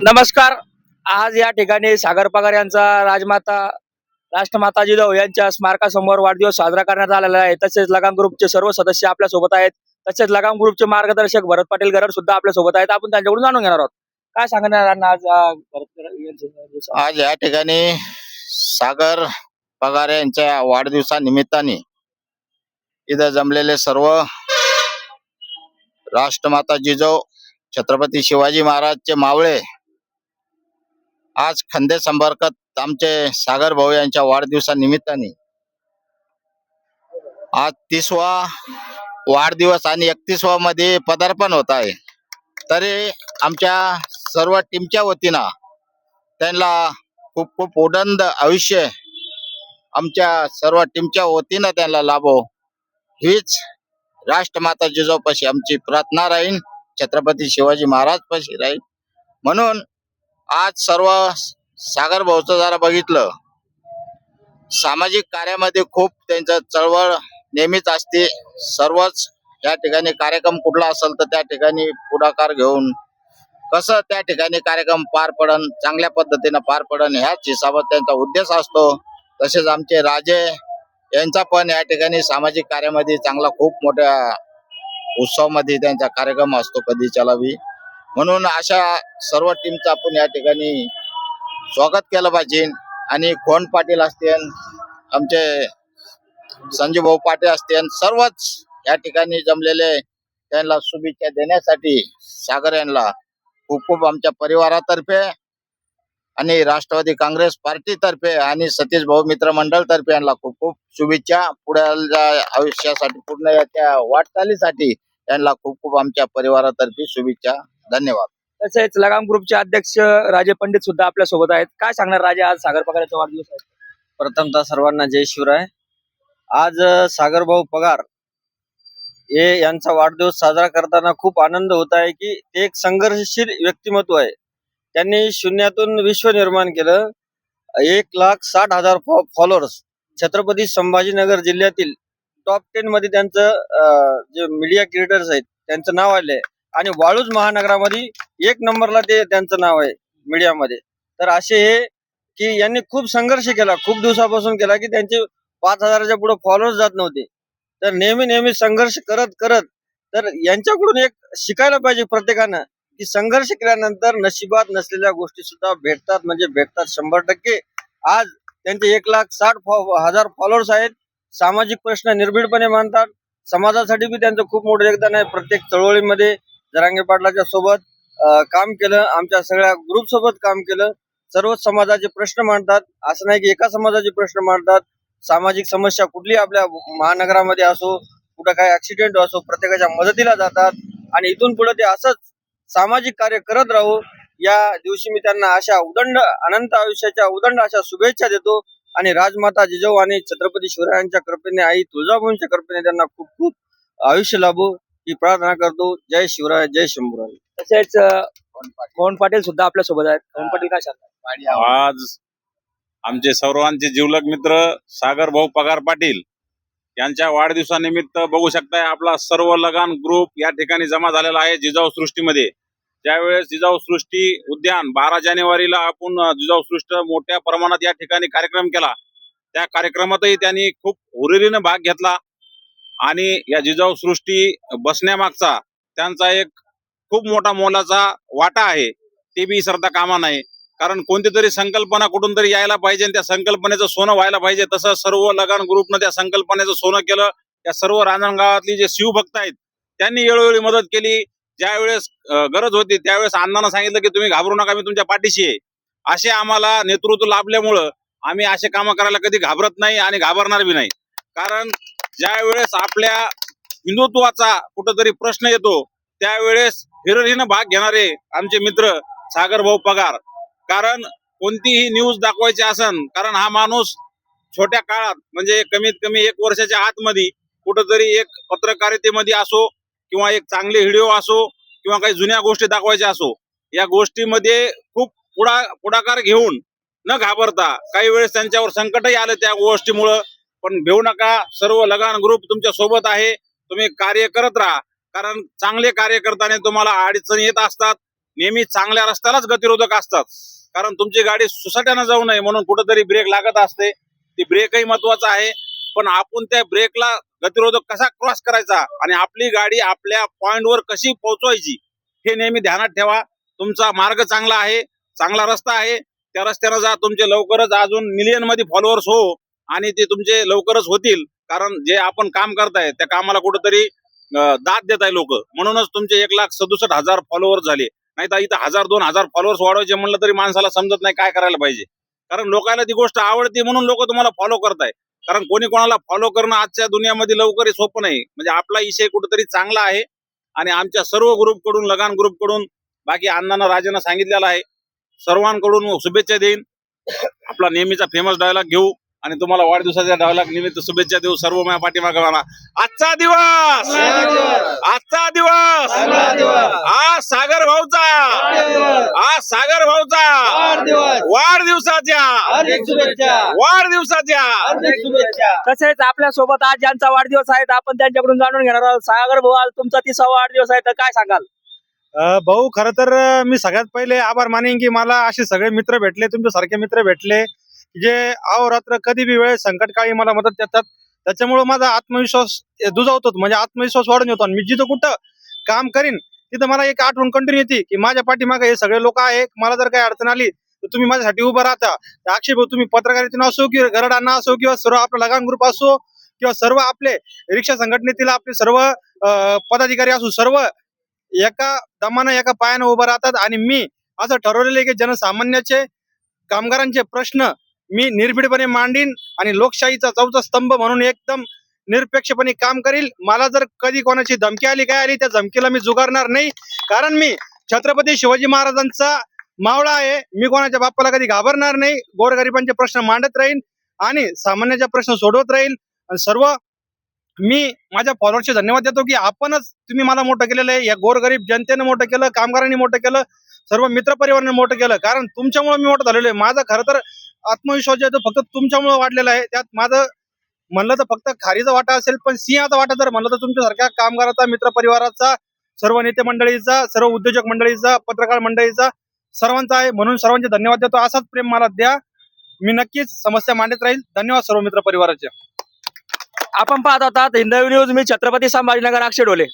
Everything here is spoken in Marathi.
नमस्कार. आज या ठिकाणी सागर पगार यांचा राष्ट्रमाता जिजाऊ यांच्या स्मारकासमोर वाढदिवस साजरा करण्यात आलेला आहे. तसेच लगाम ग्रुपचे सर्व सदस्य आपल्या सोबत आहेत. तसेच लगाम ग्रुपचे मार्गदर्शक भरत पाटील गरड सुद्धा आपल्या सोबत आहेत. आपण त्यांच्याकडून जाणून घेणार आहोत. काय सांगणार आज आज या ठिकाणी सागर पगार यांच्या वाढदिवसानिमित्ताने इथं जमलेले सर्व राष्ट्रमाता जिजाऊ छत्रपती शिवाजी महाराजचे मावळे आज खंदे संपर्कात आमचे सागर भाऊ यांच्या वाढदिवसानिमित्ताने आज 30वा वाढदिवस आणि 31वा मध्ये पदार्पण होत आहे. तरी आमच्या सर्व टीमच्या वतीनं त्यांना खूप खूप उदंड आयुष्य आमच्या सर्व टीमच्या वतीनं त्यांना लाभो हीच राष्ट्रमाता जिजाऊपाशी आमची प्रार्थना राहील. छत्रपती शिवाजी महाराज पाशी राहील. म्हणून आज सर्व सागर भाऊचं जरा बघितलं, सामाजिक कार्यामध्ये खूप त्यांचं चळवळ नेहमीच असते. सर्वच या ठिकाणी कार्यक्रम कुठला असेल तर त्या ठिकाणी पुढाकार घेऊन कसं त्या ठिकाणी कार्यक्रम पार पडन, चांगल्या पद्धतीनं पार पडन ह्याच हिसाबात त्यांचा उद्देश असतो. तसेच आमचे राजे यांचा पण या ठिकाणी सामाजिक कार्यामध्ये चांगला खूप मोठ्या उत्सवामध्ये त्यांचा कार्यक्रम असतो कधी चलावी. म्हणून अशा सर्व टीमचं आपण या ठिकाणी स्वागत केलं पाहिजे. आणि कोण पाटील असतील, आमचे संजू भाऊ पाटील असतील, सर्वच या ठिकाणी जमलेले त्यांना शुभेच्छा देण्यासाठी सागर यांना खूप खूप आमच्या परिवारातर्फे आणि राष्ट्रवादी काँग्रेस पार्टीतर्फे आणि सतीश भाऊ मित्र मंडळ तर्फे यांना खूप खूप शुभेच्छा. पुढच्या आयुष्यासाठी पूर्ण याच्या वाटचालीसाठी यांना खूप खूप आमच्या परिवारातर्फे शुभेच्छा. धन्यवाद. तसेच लगाम ग्रुपचे अध्यक्ष राजे पंडित सुद्धा आपल्या सोबत आहेत. काय सांगणार राजे, आज सागर पगाराचा वाढदिवस आहे. प्रथमतः सर्वांना जय शिवराय. आज सागर भाऊ पगार हे यांचा वाढदिवस साजरा करताना खूप आनंद होत आहे की ते एक संघर्षशील व्यक्तिमत्व आहे. त्यांनी शून्यातून विश्व निर्माण केलं. 1,60,000 फॉलोअर्स छत्रपती संभाजीनगर जिल्ह्यातील टॉप 10 मध्ये त्यांचं जे मीडिया क्रिएटर्स आहेत त्यांचं नाव आलंय. आणि वाळूज महानगरामध्ये 1 नंबरला ते त्यांचं नाव आहे मीडियामध्ये. तर असे हे की यांनी खूप संघर्ष केला, खूप दिवसापासून केला की त्यांचे 5,000च्या पुढे फॉलोअर्स जात नव्हते. तर नेहमी संघर्ष करत करत तर यांच्याकडून एक शिकायला पाहिजे प्रत्येकानं की संघर्ष केल्यानंतर नशिबात नसलेल्या गोष्टी सुद्धा भेटतात, म्हणजे भेटतात 100%. आज त्यांचे 1,60,000 फॉलोअर्स आहेत. सामाजिक प्रश्न निर्भीडपणे मांडतात. समाजासाठी बी त्यांचं खूप मोठं योगदान आहे. प्रत्येक चळवळीमध्ये जरांगे पाटलाच्या सोबत काम केलं, आमच्या सगळ्या ग्रुप सोबत काम केलं. सर्व समाजाचे प्रश्न मांडतात. असं नाही की एका समाजाचे प्रश्न मांडतात. सामाजिक समस्या कुठली आपल्या महानगरामध्ये असो, कुठं काय ऍक्सिडेंट असो, प्रत्येकाच्या मदतीला जातात. आणि इथून पुढे ते असंच सामाजिक कार्य करत राहू. या दिवशी मी त्यांना अशा उदंड अनंत आयुष्याच्या उदंड अशा शुभेच्छा देतो. आणि राजमाता जिजाऊ आणि छत्रपती शिवरायांच्या कृपेने, आई तुळजाभवानीच्या कृपेने त्यांना खूप खूप आयुष्य लाभो ही प्रार्थना करतो. जय शिवराय, जय शंभूराय. तसेच कोण पाटील सुद्धा आपल्या सोबत आहेत. कोण पाटील काय सांगतात. आज आमचे सर्वांचे जिवलग मित्र सागर भाऊ पगार पाटील यांच्या वाढदिवसानिमित्त बघू शकताय आपला सर्व लगान ग्रुप या ठिकाणी जमा झालेला आहे जिजाऊ सृष्टीमध्ये. ज्यावेळेस जिजाऊ सृष्टी उद्यान 12 जानेवारीला आपण जिजाऊ सृष्टी मोठ्या प्रमाणात या ठिकाणी कार्यक्रम केला. त्या कार्यक्रमातही त्यांनी खूप हुरिरीने भाग घेतला. आणि या जिजाऊ सृष्टी बसण्यामागचा त्यांचा एक खूप मोठा मोलाचा वाटा आहे. ते बी विसरता कामा नाही. कारण कोणती तरी संकल्पना कुठून तरी यायला पाहिजे आणि त्या संकल्पनेचं सोनं व्हायला पाहिजे. तसं सर्व लगान ग्रुपनं त्या संकल्पनेचं सोनं केलं. त्या सर्व रांजणगावातली जे शिवभक्त आहेत त्यांनी वेळोवेळी मदत केली. ज्यावेळेस गरज होती त्यावेळेस अण्णांना सांगितलं की तुम्ही घाबरू नका, मी तुमच्या पाठीशी आहे. असे आम्हाला नेतृत्व लाभल्यामुळं आम्ही असे कामं करायला कधी घाबरत नाही आणि घाबरणार बी नाही. कारण ज्यावेळेस आपल्या हिंदुत्वाचा कुठंतरी प्रश्न येतो त्यावेळेस हिरिरीनं भाग घेणारे आमचे मित्र सागर भाऊ पगार. कारण कोणतीही न्यूज दाखवायची असन, कारण हा माणूस छोट्या काळात म्हणजे कमीत कमी 1 वर्षाच्या आतमध्ये कुठंतरी एक पत्रकारितेमध्ये असो किंवा एक चांगले व्हिडिओ असो किंवा काही जुन्या गोष्टी दाखवायच्या असो, या गोष्टीमध्ये खूप पुढाकार घेऊन न घाबरता काही वेळेस त्यांच्यावर संकटही आलं त्या गोष्टीमुळं, पण भेऊ नका. सर्व लगान ग्रुप तुमच्या सोबत आहे. तुम्ही कार्य करत राहा. कारण चांगले कार्य करताना तुम्हाला अडचणी येत असतात. नेहमी चांगल्या रस्त्यालाच गतिरोधक असतात. कारण तुमची गाडी सुसाट्यानं जाऊ नये म्हणून कुठेतरी ब्रेक लागत असते. ती ब्रेकही महत्वाचा आहे, पण आपण त्या ब्रेकला गतिरोधक कसा क्रॉस करायचा आणि आपली गाडी आपल्या पॉइंटवर कशी पोहोचवायची हे नेहमी ध्यानात ठेवा. तुमचा मार्ग चांगला आहे, चांगला रस्ता आहे, त्या रस्त्यानं जा. तुमचे लवकरच अजून मिलियन मध्ये फॉलोअर्स हो आणि ते तुमचे लवकरच होतील. कारण जे आपण काम करताय त्या कामाला कुठेतरी दाद देत आहे लोक, म्हणूनच तुमचे 1,67,000 फॉलोअर्स झाले. नाही तर इथं 1,000-2,000 फॉलोअर्स वाढवायचे म्हणलं तरी माणसाला समजत नाही काय करायला पाहिजे. कारण लोकांना ती गोष्ट आवडते म्हणून लोक तुम्हाला फॉलो करताय. कारण कोणी कोणाला फॉलो करणं आजच्या दुनियामध्ये लवकरही सोपं नाही. म्हणजे आपला विषय कुठेतरी चांगला आहे आणि आमच्या सर्व ग्रुप कडून, लगान ग्रुप कडून, बाकी अण्णांना राजानं सांगितलेलं आहे, सर्वांकडून शुभेच्छा देईन. आपला नेहमीचा फेमस डायलॉग घेऊ आणि तुम्हाला वाढदिवसाच्या डायलॉग निमित्त शुभेच्छा देऊ. सर्व माझ्या पाठीमागे म्हणा, आजचा दिवस, आजचा दिवस, आज सागर भाऊचा, आज सागर भाऊचा वाढदिवसाच्या, वाढदिवसाच्या. तसेच आपल्या सोबत आज ज्यांचा वाढदिवस आहे आपण त्यांच्याकडून जाणून घेणार आहोत. सागर भाऊ, आज तुमचा 30वा वाढदिवस आहे, तर काय सांगाल? भाऊ, खरं तर मी सगळ्यात पहिले आभार मानेन की मला असे सगळे मित्र भेटले, तुमच्यासारखे मित्र भेटले जे अहोरात्र कधी बी वेळ संकटकाळी मला मदत देतात. त्याच्यामुळे माझा आत्मविश्वास दुजावतो, म्हणजे आत्मविश्वास वाढून येतो. आणि मी जिथं कुठं काम करीन तिथं मला एक आठवण कंटिन्यू येते की माझ्या पाठीमागे हे सगळे लोक आहे. मला जर काही अडचण आली तर तुम्ही माझ्यासाठी उभं राहता. अक्षय भाऊ, तुम्ही पत्रकारितेतून असो किंवा गरडांना असो किंवा सर्व आपला लगान ग्रुप असो किंवा सर्व आपले रिक्षा संघटनेतील आपले सर्व पदाधिकारी असो, सर्व एका दमानं एका पायानं उभं राहतात. आणि मी असं ठरवलेलं आहे की जनसामान्याचे, कामगारांचे प्रश्न मी निर्भीडपणे मांडीन आणि लोकशाहीचा चौथा स्तंभ म्हणून एकदम निरपेक्षपणे काम करील. मला जर कधी कोणाची धमकी आली, काय आली, त्या धमकीला मी जुगारणार नाही. कारण मी छत्रपती शिवाजी महाराजांचा मावळा आहे. मी कोणाच्या बापाला कधी घाबरणार नाही. गोरगरिबांचे प्रश्न मांडत राहीन आणि सामान्याचे प्रश्न सोडवत राहील. आणि सर्व मी माझ्या फॉलोअर्सचे धन्यवाद देतो की आपणच, तुम्ही मला मोठं केलेलं आहे. या गोरगरीब जनतेनं मोठं केलं, कामगारांनी मोठं केलं, सर्व मित्रपरिवाराने मोठं केलं. कारण तुमच्यामुळे मी मोठं झालेलो आहे. माझा खरं तर आत्मविश्वास जो आहे तो फक्त तुमच्यामुळे वाढलेला आहे. त्यात माझं म्हणलं तर फक्त खारीचा वाटा असेल, पण सिंहाचा वाटा जर म्हणलं तर तुमच्यासारख्या कामगाराचा, मित्रपरिवाराचा, सर्व नेते मंडळीचा, सर्व उद्योजक मंडळीचा, पत्रकार मंडळीचा, सर्वांचा आहे. म्हणून सर्वांचे धन्यवाद देतो. असाच प्रेम मला द्या. मी नक्कीच समस्या मांडत राहील. धन्यवाद सर्व मित्रपरिवाराचे. आपण पाहत होतात हिंदवी न्यूज. मी छत्रपती संभाजीनगर, अक्षय ढोले.